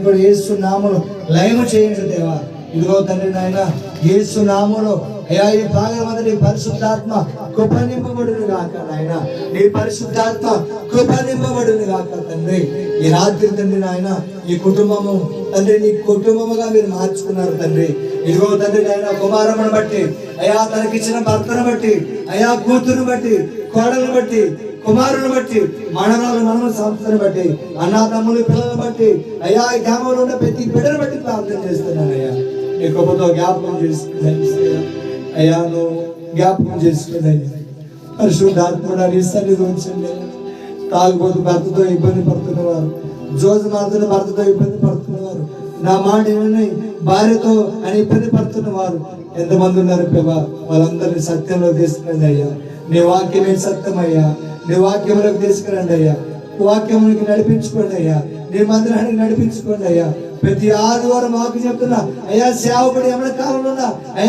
కూడా యేసు నామములో లయము చేయండి దేవా. ఇదిగో తండ్రి నాయన యేసు నామములో అయ్యా ఈ భాగం అంతా నీ పరిశుద్ధాత్మ కృప నింపబడును గాక నాయన, నీ పరిశుద్ధాత్మ కృప నింపబడును గాక తండ్రి. ఈ రాత్రి తండ్రి నాయన ఈ కుటుంబము తండ్రి నీ కుటుంబముగా మీరు మార్చుకున్నారు తండ్రి. ఇదిగో తండ్రి నాయన కుమారమును బట్టి అయ్యా తనకిచ్చిన భర్తను బట్టి అయ్యా కూతురును బట్టి కోడలను బట్టి కుమారుని బట్టి మనవరాలు మనవ సంస్థను బట్టి అన్నా తమ్ముని పిల్లలను బట్టి అయ్యా ఈ గ్రామంలో ఉన్న ప్రతి బిడ్డను బట్టి ప్రార్థన చేస్తున్నాను అయ్యా. నీ కృపతో జ్ఞాపకం చేసుకున్నాయి అయ్యా, నువ్వు జ్ఞాపకం చేసుకున్నాయి. పరిశుద్ధాత్మ నీ సన్నిధి ఉంచండి. తాగుబోతు భర్తతో ఇబ్బంది పడుతున్నవారు, జోజు మారుతున్న భర్తతో ఇబ్బంది పడుతున్నవారు, నా మాట భార్యతో అని ఇబ్బంది పడుతున్నవారు ఎంతమంది ఉన్నారు ప్రభా, వాళ్ళందరినీ సత్యంలో తీసుకురండి అయ్యా. నీ వాక్యమే సత్యం అయ్యా, నీ వాక్యంలోకి తీసుకురండి అయ్యా. వాక్యంలోకి నడిపించుకోండి అయ్యా, నీ మందిరానికి నడిపించుకోండి అయ్యా. ప్రతి ఆదివారం మాకు చెప్తున్నా అయ్యా, సేవకుడు ఏమైనా కాలంలో అయ్యా